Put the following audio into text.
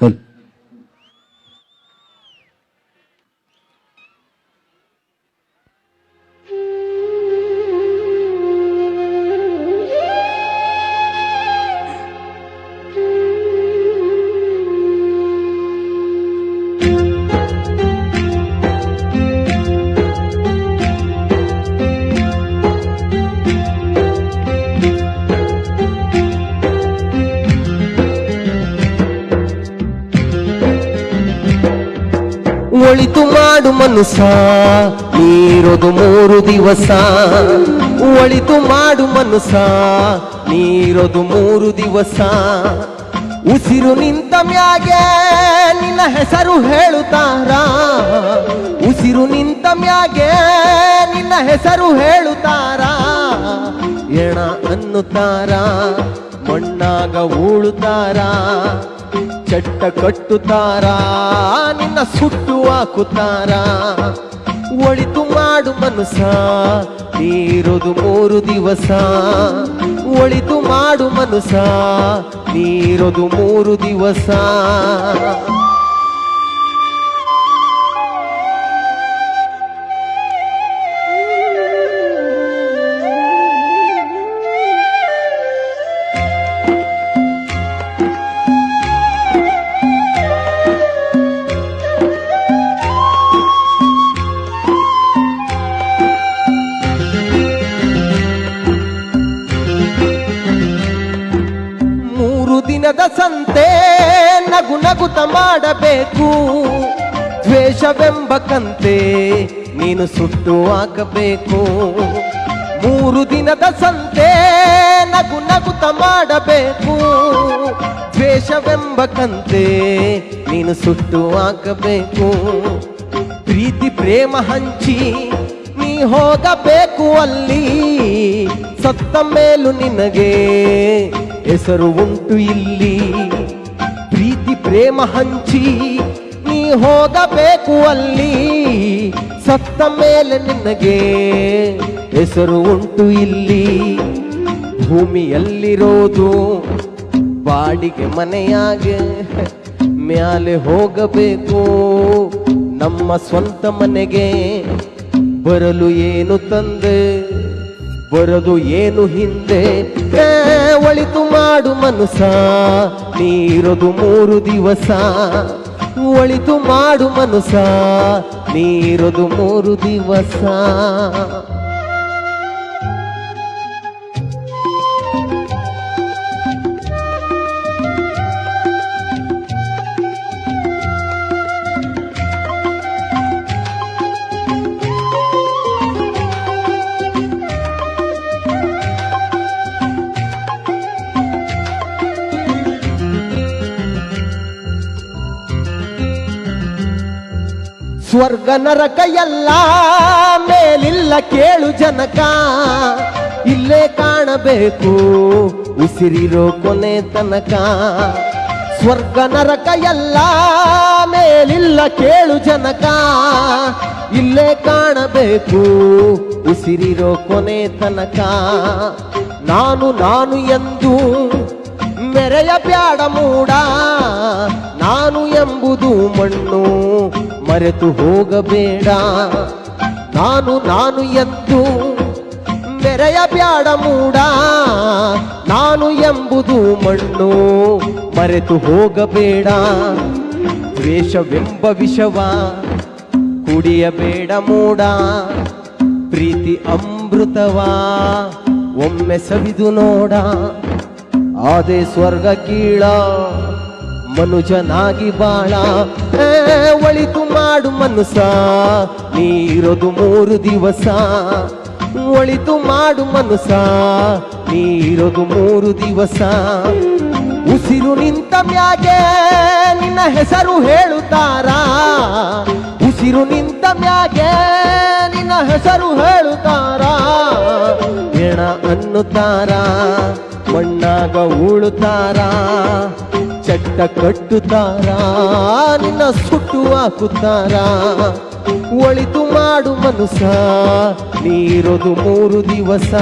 ಒಳಿತು ಮಾಡು ಮನುಸ ನೀರೋದು 3 ದಿವಸ. ಒಳಿತು ಮಾಡು ಮನುಸ ನೀರೋದು 3 ದಿವಸ. ಉಸಿರು ನಿಂತ ಮ್ಯಾಗೆ ನಿನ್ನ ಹೆಸರು ಹೇಳುತ್ತಾರ. ಉಸಿರು ನಿಂತ ಮ್ಯಾಗೆ ನಿನ್ನ ಹೆಸರು ಹೇಳುತ್ತಾರ. ಎಣ ಅನ್ನುತ್ತಾರ, ಮಣ್ಣಾಗ ಉಳುತ್ತಾರ, ಚಟ್ಟ ಕಟ್ಟುತ್ತಾರ, ನಿನ್ನ ಸುಟ್ಟು ಹಾಕುತ್ತಾರ. ಒಳಿತು ಮಾಡು ಮನುಸ ನೀರೋದು 3 ದಿವಸ. ಒಳಿತು ಮಾಡು ಮನುಸ ನೀರೋದು 3 ದಿವಸ. ದಿನದ ಸಂತೆ ನಗು ನಗುತ ಮಾಡಬೇಕು. ದ್ವೇಷವೆಂಬ ಕಂತೆ ನೀನು ಸುಟ್ಟು ಹಾಕಬೇಕು. 3 ದಿನದ ಸಂತೆ ನಗು ನಗುತ ಮಾಡಬೇಕು. ದ್ವೇಷವೆಂಬ ಕಂತೆ ನೀನು ಸುಟ್ಟು ಹಾಕಬೇಕು. ಪ್ರೀತಿ ಪ್ರೇಮ ಹಂಚಿ ನೀ ಹೋಗಬೇಕು ಅಲ್ಲಿ. ಸತ್ತ ಮೇಲೂ ನಿನಗೆ ಹೆಸರು ಉಂಟು ಇಲ್ಲಿ. ಪ್ರೀತಿ ಪ್ರೇಮ ಹಂಚಿ ನೀ ಹೋಗಬೇಕು ಅಲ್ಲಿ. ಸತ್ತ ಮೇಲೆ ನಿನಗೆ ಹೆಸರು ಉಂಟು ಇಲ್ಲಿ. ಭೂಮಿಯಲ್ಲಿರೋದು ಬಾಡಿಗೆ ಮನೆಯಾಗೆ ಮ್ಯಾಲೆ ಹೋಗಬೇಕು. ನಮ್ಮ ಸ್ವಂತ ಮನೆಗೆ ಬರಲು ಏನು ತಂದೆ, ಬರದು ಏನು ಹಿಂದೆ. ಒಳಿತು ಮಾಡು ಮನುಸ ನೀರೋದು 3 ದಿವಸ. ಒಳಿತು ಮಾಡು ಮನುಸ ನೀರೋದು 3 ದಿವಸ. ಸ್ವರ್ಗ ನರಕ ಎಲ್ಲ ಮೇಲಿಲ್ಲ ಕೇಳು ಜನಕ. ಇಲ್ಲೇ ಕಾಣಬೇಕು ಉಸಿರಿರೋ ಕೊನೆ ತನಕ. ಸ್ವರ್ಗ ನರಕ ಎಲ್ಲ ಮೇಲಿಲ್ಲ ಕೇಳು ಜನಕ. ಇಲ್ಲೇ ಕಾಣಬೇಕು ಉಸಿರಿರೋ ಕೊನೆ ತನಕ. ನಾನು ನಾನು ಎಂದು ಮೆರೆಯ ಬ್ಯಾಡ ಮೂಡ. ನಾನು ಎಂಬುದು ಮಣ್ಣು ಮರೆತು ಹೋಗಬೇಡ. ನಾನು ನಾನು ಎಂದು ಮೆರೆಯ ಬ್ಯಾಡ ಮೂಡ. ನಾನು ಎಂಬುದು ಮಣ್ಣು ಮರೆತು ಹೋಗಬೇಡ. ದ್ವೇಷವೆಂಬ ವಿಷವ ಕುಡಿಯಬೇಡ ಮೂಡ. ಪ್ರೀತಿ ಅಮೃತವಾ ಒಮ್ಮೆ ಸವಿದು ನೋಡ. ಆದೆ ಸ್ವರ್ಗ ಕೀಳ ಮನುಜನಾಗಿ ಬಾಳ. ಒಳಿತು ಮಾಡು ಮನುಸ ನೀರೋದು 3 ದಿವಸ. ಒಳಿತು ಮಾಡು ಮನುಸ ನೀರೋದು 3 ದಿವಸ. ಉಸಿರು ನಿಂತ ಮ್ಯಾಗೆ ನಿನ್ನ ಹೆಸರು ಹೇಳುತ್ತಾರ. ಉಸಿರು ನಿಂತ ಮ್ಯಾಗೆ ನಿನ್ನ ಹೆಸರು ಹೇಳುತ್ತಾರ. ಎಣ ಅನ್ನುತ್ತಾರ, ಮಣ್ಣಾಗ ಉಳುತ್ತಾರ, ಚಟ್ಟ ಕಟ್ಟುತ್ತಾರ, ನಿನ್ನ ಸುಟ್ಟು ಹಾಕುತ್ತಾರ. ಒಳಿತು ಮಾಡು ಮನುಸ ನೀರೋದು 3 ದಿವಸ.